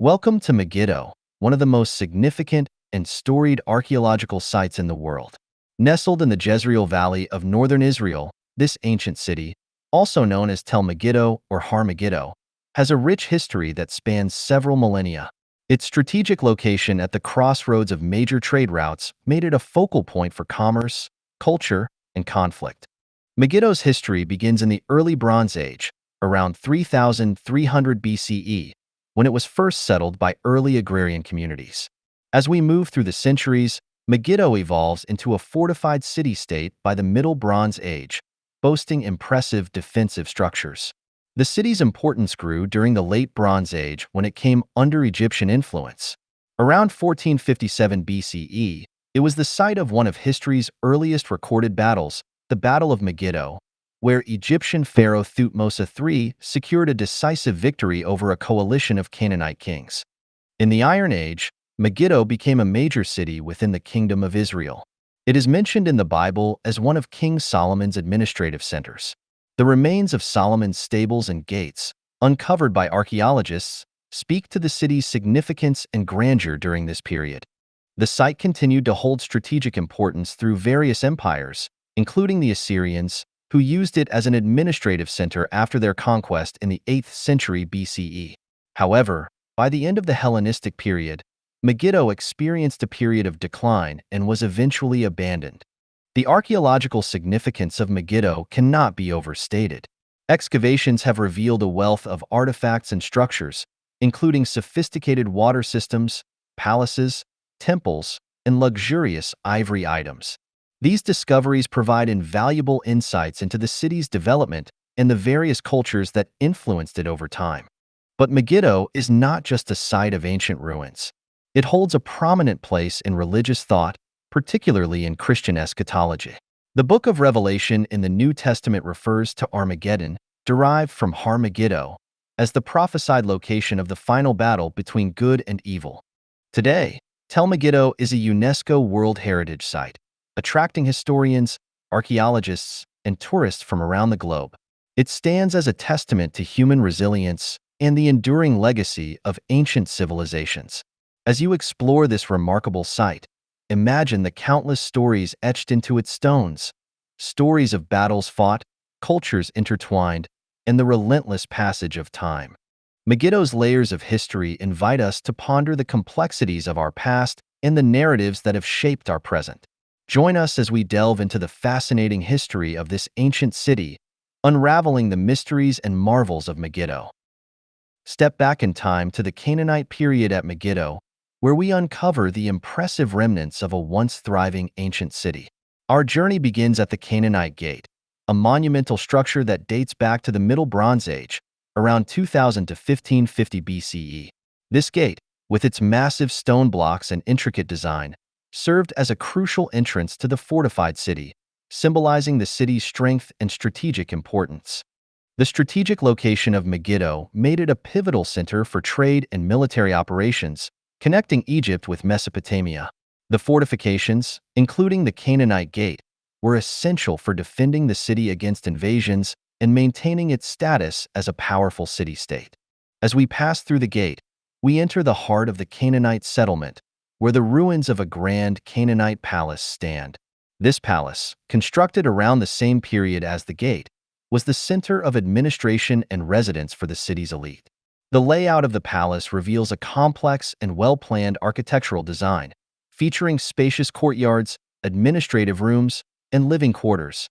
Welcome to Megiddo, one of the most significant and storied archaeological sites in the world. Nestled in the Jezreel Valley of northern Israel, this ancient city, also known as Tel Megiddo or Har Megiddo, has a rich history that spans several millennia. Its strategic location at the crossroads of major trade routes made it a focal point for commerce, culture, and conflict. Megiddo's history begins in the early Bronze Age, around 3300 BCE, when it was first settled by early agrarian communities. As we move through the centuries, Megiddo evolves into a fortified city-state by the Middle Bronze Age, boasting impressive defensive structures. The city's importance grew during the Late Bronze Age when it came under Egyptian influence. Around 1457 BCE, it was the site of one of history's earliest recorded battles, the Battle of Megiddo, where Egyptian pharaoh Thutmose III secured a decisive victory over a coalition of Canaanite kings. In the Iron Age, Megiddo became a major city within the Kingdom of Israel. It is mentioned in the Bible as one of King Solomon's administrative centers. The remains of Solomon's stables and gates, uncovered by archaeologists, speak to the city's significance and grandeur during this period. The site continued to hold strategic importance through various empires, including the Assyrians, who used it as an administrative center after their conquest in the 8th century BCE. However, by the end of the Hellenistic period, Megiddo experienced a period of decline and was eventually abandoned. The archaeological significance of Megiddo cannot be overstated. Excavations have revealed a wealth of artifacts and structures, including sophisticated water systems, palaces, temples, and luxurious ivory items. These discoveries provide invaluable insights into the city's development and the various cultures that influenced it over time. But Megiddo is not just a site of ancient ruins. It holds a prominent place in religious thought, particularly in Christian eschatology. The book of Revelation in the New Testament refers to Armageddon, derived from Har Megiddo, as the prophesied location of the final battle between good and evil. Today, Tel Megiddo is a UNESCO World Heritage Site, attracting historians, archaeologists, and tourists from around the globe. It stands as a testament to human resilience and the enduring legacy of ancient civilizations. As you explore this remarkable site, imagine the countless stories etched into its stones, stories of battles fought, cultures intertwined, and the relentless passage of time. Megiddo's layers of history invite us to ponder the complexities of our past and the narratives that have shaped our present. Join us as we delve into the fascinating history of this ancient city, unraveling the mysteries and marvels of Megiddo. Step back in time to the Canaanite period at Megiddo, where we uncover the impressive remnants of a once thriving ancient city. Our journey begins at the Canaanite Gate, a monumental structure that dates back to the Middle Bronze Age, around 2000 to 1550 BCE. This gate, with its massive stone blocks and intricate design, served as a crucial entrance to the fortified city, symbolizing the city's strength and strategic importance. The strategic location of Megiddo made it a pivotal center for trade and military operations, connecting Egypt with Mesopotamia. The fortifications, including the Canaanite Gate, were essential for defending the city against invasions and maintaining its status as a powerful city-state. As we pass through the gate, we enter the heart of the Canaanite settlement, where the ruins of a grand Canaanite palace stand. This palace, constructed around the same period as the gate, was the center of administration and residence for the city's elite. The layout of the palace reveals a complex and well-planned architectural design, featuring spacious courtyards, administrative rooms, and living quarters.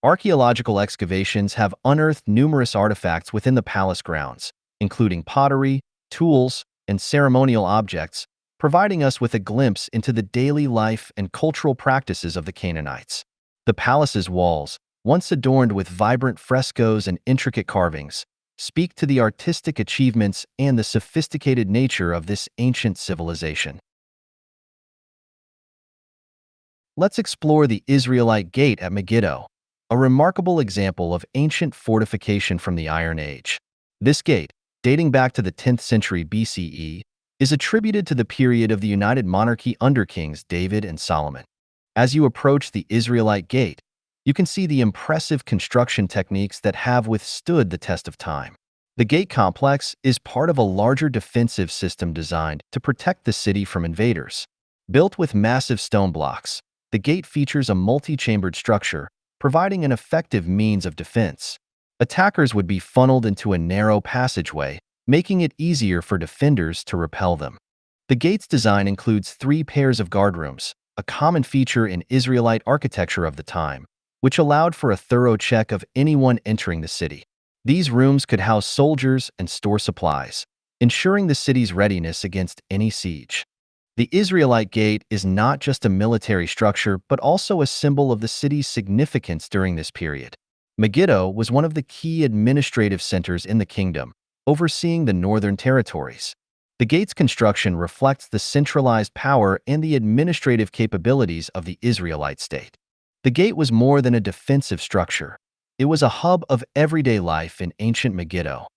Archaeological excavations have unearthed numerous artifacts within the palace grounds, including pottery, tools, and ceremonial objects, providing us with a glimpse into the daily life and cultural practices of the Canaanites. The palace's walls, once adorned with vibrant frescoes and intricate carvings, speak to the artistic achievements and the sophisticated nature of this ancient civilization. Let's explore the Israelite Gate at Megiddo, a remarkable example of ancient fortification from the Iron Age. This gate, dating back to the 10th century BCE, is attributed to the period of the United Monarchy under kings David and Solomon. As you approach the Israelite Gate, you can see the impressive construction techniques that have withstood the test of time. The gate complex is part of a larger defensive system designed to protect the city from invaders. Built with massive stone blocks, the gate features a multi-chambered structure, providing an effective means of defense. Attackers would be funneled into a narrow passageway, making it easier for defenders to repel them. The gate's design includes 3 pairs of guardrooms, a common feature in Israelite architecture of the time, which allowed for a thorough check of anyone entering the city. These rooms could house soldiers and store supplies, ensuring the city's readiness against any siege. The Israelite Gate is not just a military structure, but also a symbol of the city's significance during this period. Megiddo was one of the key administrative centers in the kingdom, overseeing the northern territories. The gate's construction reflects the centralized power and the administrative capabilities of the Israelite state. The gate was more than a defensive structure. It was a hub of everyday life in ancient Megiddo.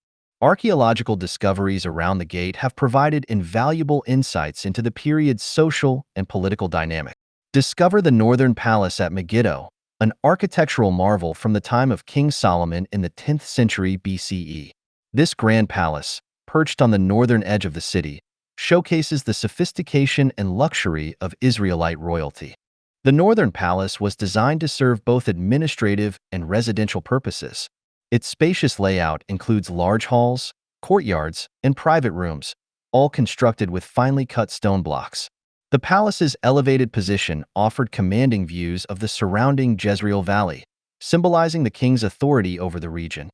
Archaeological discoveries around the gate have provided invaluable insights into the period's social and political dynamic. Discover the Northern Palace at Megiddo, an architectural marvel from the time of King Solomon in the 10th century BCE. This grand palace, perched on the northern edge of the city, showcases the sophistication and luxury of Israelite royalty. The Northern Palace was designed to serve both administrative and residential purposes. Its spacious layout includes large halls, courtyards, and private rooms, all constructed with finely cut stone blocks. The palace's elevated position offered commanding views of the surrounding Jezreel Valley, symbolizing the king's authority over the region.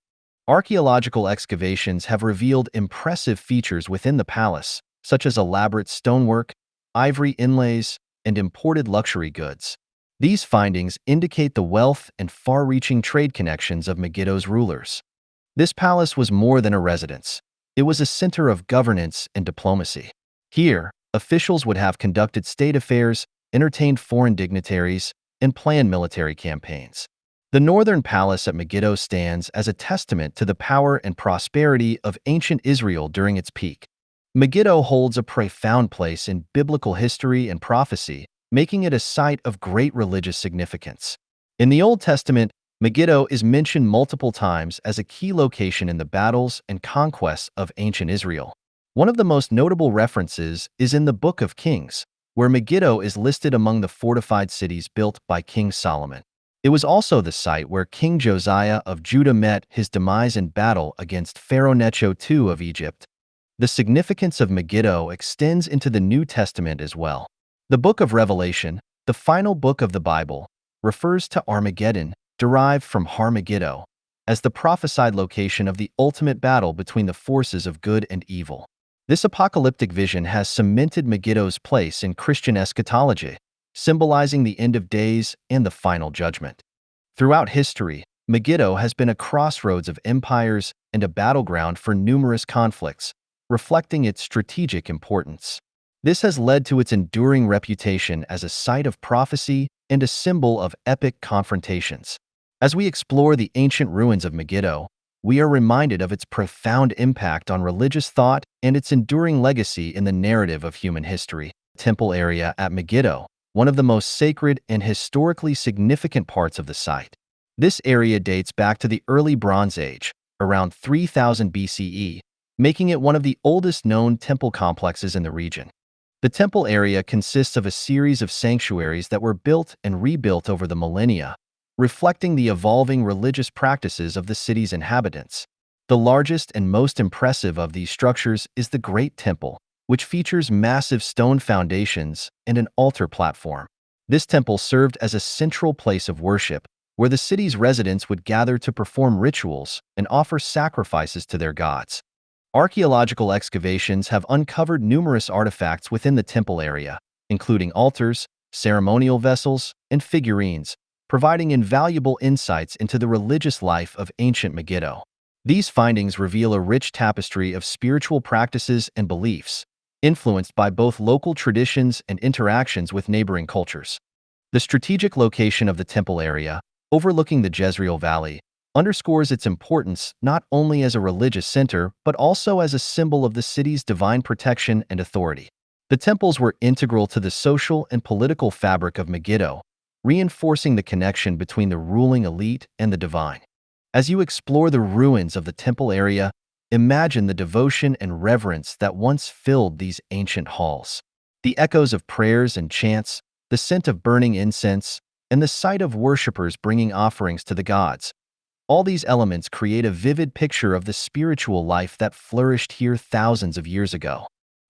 Archaeological excavations have revealed impressive features within the palace, such as elaborate stonework, ivory inlays, and imported luxury goods. These findings indicate the wealth and far-reaching trade connections of Megiddo's rulers. This palace was more than a residence. It was a center of governance and diplomacy. Here, officials would have conducted state affairs, entertained foreign dignitaries, and planned military campaigns. The Northern Palace at Megiddo stands as a testament to the power and prosperity of ancient Israel during its peak. Megiddo holds a profound place in biblical history and prophecy, making it a site of great religious significance. In the Old Testament, Megiddo is mentioned multiple times as a key location in the battles and conquests of ancient Israel. One of the most notable references is in the Book of Kings, where Megiddo is listed among the fortified cities built by King Solomon. It was also the site where King Josiah of Judah met his demise in battle against Pharaoh Necho II of Egypt. The significance of Megiddo extends into the New Testament as well. The Book of Revelation, the final book of the Bible, refers to Armageddon, derived from Har Megiddo, as the prophesied location of the ultimate battle between the forces of good and evil. This apocalyptic vision has cemented Megiddo's place in Christian eschatology, symbolizing the end of days and the final judgment. Throughout history, Megiddo has been a crossroads of empires and a battleground for numerous conflicts, reflecting its strategic importance. This has led to its enduring reputation as a site of prophecy and a symbol of epic confrontations. As we explore the ancient ruins of Megiddo, we are reminded of its profound impact on religious thought and its enduring legacy in the narrative of human history. Temple area at Megiddo, one of the most sacred and historically significant parts of the site. This area dates back to the early Bronze Age, around 3000 BCE, making it one of the oldest known temple complexes in the region. The temple area consists of a series of sanctuaries that were built and rebuilt over the millennia, reflecting the evolving religious practices of the city's inhabitants. The largest and most impressive of these structures is the Great Temple, which features massive stone foundations and an altar platform. This temple served as a central place of worship, where the city's residents would gather to perform rituals and offer sacrifices to their gods. Archaeological excavations have uncovered numerous artifacts within the temple area, including altars, ceremonial vessels, and figurines, providing invaluable insights into the religious life of ancient Megiddo. These findings reveal a rich tapestry of spiritual practices and beliefs, influenced by both local traditions and interactions with neighboring cultures. The strategic location of the temple area, overlooking the Jezreel Valley, underscores its importance not only as a religious center but also as a symbol of the city's divine protection and authority. The temples were integral to the social and political fabric of Megiddo, reinforcing the connection between the ruling elite and the divine. As you explore the ruins of the temple area, Imagine the devotion and reverence that once filled these ancient halls. The echoes of prayers and chants, the scent of burning incense, and the sight of worshippers bringing offerings to the gods. All these elements create a vivid picture of the spiritual life that flourished here thousands of years ago.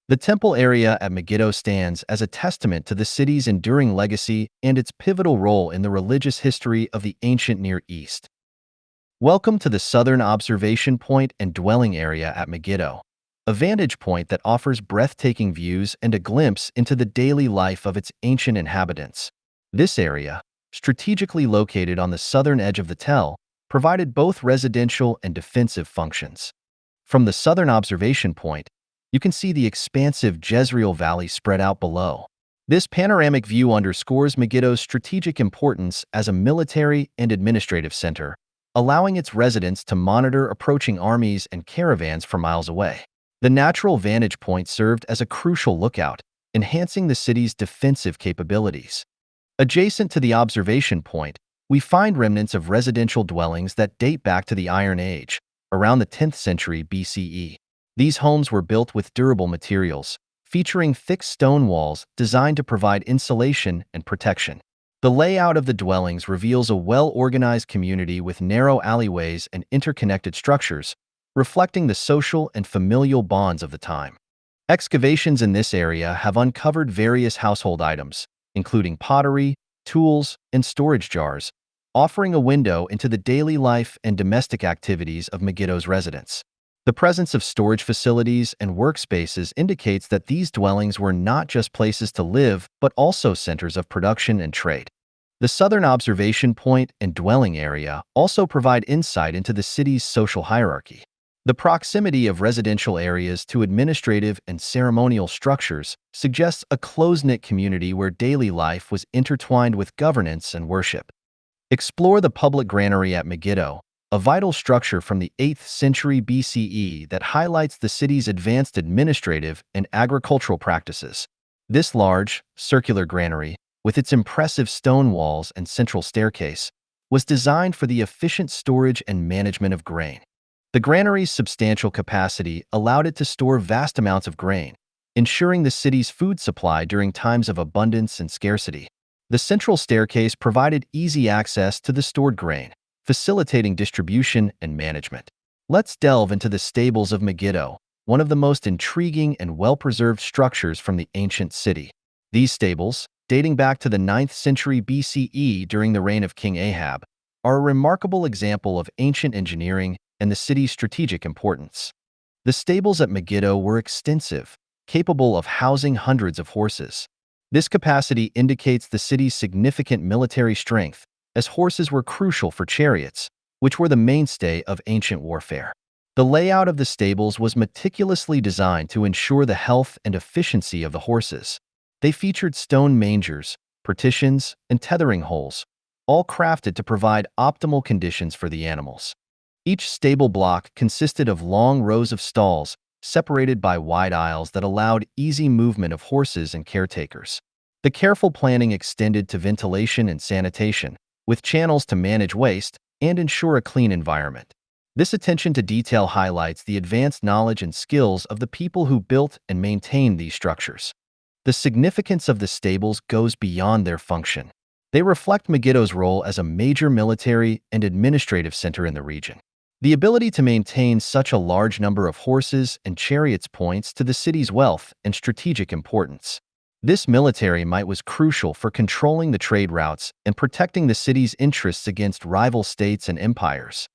The temple area at Megiddo stands as a testament to the city's enduring legacy and its pivotal role in the religious history of the ancient Near East. Welcome to the Southern Observation Point and Dwelling Area at Megiddo, a vantage point that offers breathtaking views and a glimpse into the daily life of its ancient inhabitants. This area, strategically located on the southern edge of the tell, provided both residential and defensive functions. From the Southern Observation Point, you can see the expansive Jezreel Valley spread out below. This panoramic view underscores Megiddo's strategic importance as a military and administrative center, allowing its residents to monitor approaching armies and caravans from miles away. The natural vantage point served as a crucial lookout, enhancing the city's defensive capabilities. Adjacent to the observation point, we find remnants of residential dwellings that date back to the Iron Age, around the 10th century BCE. These homes were built with durable materials, featuring thick stone walls designed to provide insulation and protection. The layout of the dwellings reveals a well-organized community with narrow alleyways and interconnected structures, reflecting the social and familial bonds of the time. Excavations in this area have uncovered various household items, including pottery, tools, and storage jars, offering a window into the daily life and domestic activities of Megiddo's residents. The presence of storage facilities and workspaces indicates that these dwellings were not just places to live, but also centers of production and trade. The Southern Observation Point and Dwelling Area also provide insight into the city's social hierarchy. The proximity of residential areas to administrative and ceremonial structures suggests a close-knit community where daily life was intertwined with governance and worship. Explore the public granary at Megiddo, a vital structure from the 8th century BCE that highlights the city's advanced administrative and agricultural practices. This large, circular granary, with its impressive stone walls and central staircase, was designed for the efficient storage and management of grain. The granary's substantial capacity allowed it to store vast amounts of grain, ensuring the city's food supply during times of abundance and scarcity. The central staircase provided easy access to the stored grain, facilitating distribution and management. Let's delve into the stables of Megiddo, one of the most intriguing and well-preserved structures from the ancient city. These stables, dating back to the 9th century BCE during the reign of King Ahab, are a remarkable example of ancient engineering and the city's strategic importance. The stables at Megiddo were extensive, capable of housing hundreds of horses. This capacity indicates the city's significant military strength, as horses were crucial for chariots, which were the mainstay of ancient warfare. The layout of the stables was meticulously designed to ensure the health and efficiency of the horses. They featured stone mangers, partitions, and tethering holes, all crafted to provide optimal conditions for the animals. Each stable block consisted of long rows of stalls, separated by wide aisles that allowed easy movement of horses and caretakers. The careful planning extended to ventilation and sanitation, with channels to manage waste and ensure a clean environment. This attention to detail highlights the advanced knowledge and skills of the people who built and maintained these structures. The significance of the stables goes beyond their function. They reflect Megiddo's role as a major military and administrative center in the region. The ability to maintain such a large number of horses and chariots points to the city's wealth and strategic importance. This military might was crucial for controlling the trade routes and protecting the city's interests against rival states and empires.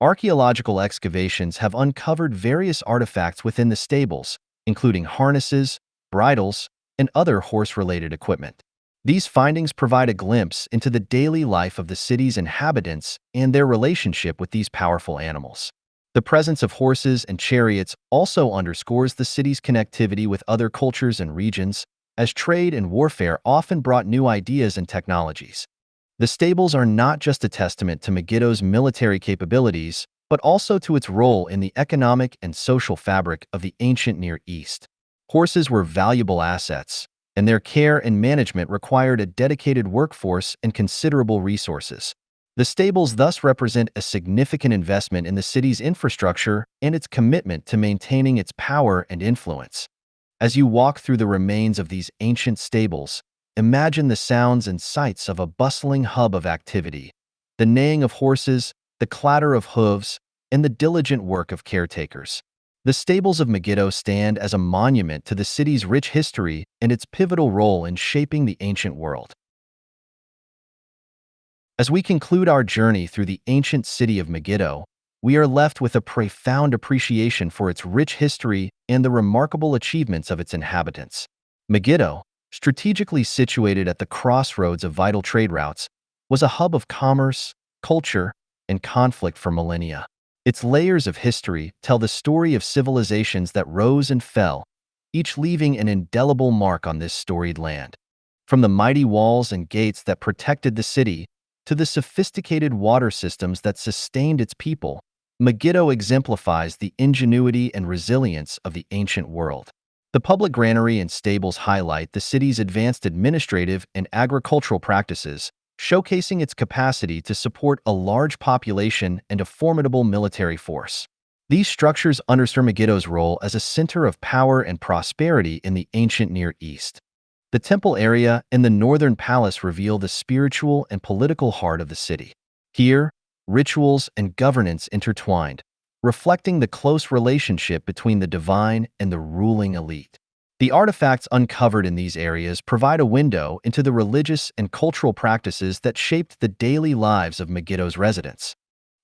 Archaeological excavations have uncovered various artifacts within the stables, including harnesses, bridles, and other horse-related equipment. These findings provide a glimpse into the daily life of the city's inhabitants and their relationship with these powerful animals. The presence of horses and chariots also underscores the city's connectivity with other cultures and regions, as trade and warfare often brought new ideas and technologies. The stables are not just a testament to Megiddo's military capabilities, but also to its role in the economic and social fabric of the ancient Near East. Horses were valuable assets, and their care and management required a dedicated workforce and considerable resources. The stables thus represent a significant investment in the city's infrastructure and its commitment to maintaining its power and influence. As you walk through the remains of these ancient stables, imagine the sounds and sights of a bustling hub of activity, the neighing of horses, the clatter of hooves, and the diligent work of caretakers. The stables of Megiddo stand as a monument to the city's rich history and its pivotal role in shaping the ancient world. As we conclude our journey through the ancient city of Megiddo, we are left with a profound appreciation for its rich history and the remarkable achievements of its inhabitants. Megiddo, strategically situated at the crossroads of vital trade routes, was a hub of commerce, culture, and conflict for millennia. Its layers of history tell the story of civilizations that rose and fell, each leaving an indelible mark on this storied land. From the mighty walls and gates that protected the city to the sophisticated water systems that sustained its people, Megiddo exemplifies the ingenuity and resilience of the ancient world. The public granary and stables highlight the city's advanced administrative and agricultural practices, showcasing its capacity to support a large population and a formidable military force. These structures underscore Megiddo's role as a center of power and prosperity in the ancient Near East. The temple area and the northern palace reveal the spiritual and political heart of the city. Here, rituals and governance intertwined, reflecting the close relationship between the divine and the ruling elite. The artifacts uncovered in these areas provide a window into the religious and cultural practices that shaped the daily lives of Megiddo's residents.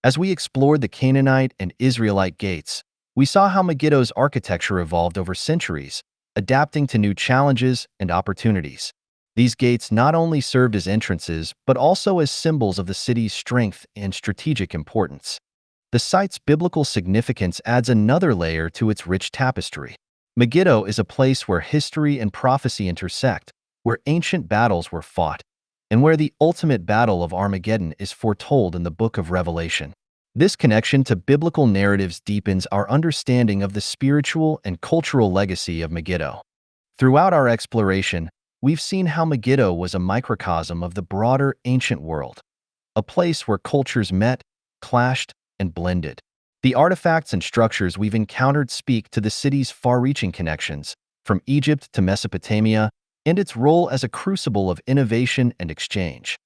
As we explored the Canaanite and Israelite gates, we saw how Megiddo's architecture evolved over centuries, adapting to new challenges and opportunities. These gates not only served as entrances, but also as symbols of the city's strength and strategic importance. The site's biblical significance adds another layer to its rich tapestry. Megiddo is a place where history and prophecy intersect, where ancient battles were fought, and where the ultimate battle of Armageddon is foretold in the book of Revelation. This connection to biblical narratives deepens our understanding of the spiritual and cultural legacy of Megiddo. Throughout our exploration, we've seen how Megiddo was a microcosm of the broader ancient world, a place where cultures met, clashed, and blended. The artifacts and structures we've encountered speak to the city's far-reaching connections, from Egypt to Mesopotamia, and its role as a crucible of innovation and exchange.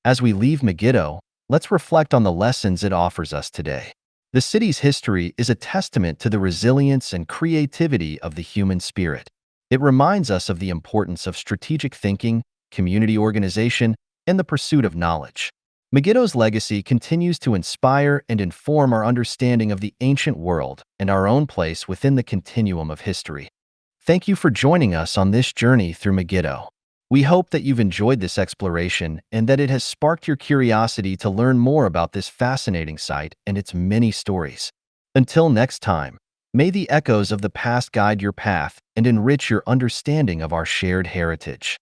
As we leave Megiddo, let's reflect on the lessons it offers us today. The city's history is a testament to the resilience and creativity of the human spirit. It reminds us of the importance of strategic thinking, community organization, and the pursuit of knowledge. Megiddo's legacy continues to inspire and inform our understanding of the ancient world and our own place within the continuum of history. Thank you for joining us on this journey through Megiddo. We hope that you've enjoyed this exploration and that it has sparked your curiosity to learn more about this fascinating site and its many stories. Until next time, may the echoes of the past guide your path and enrich your understanding of our shared heritage.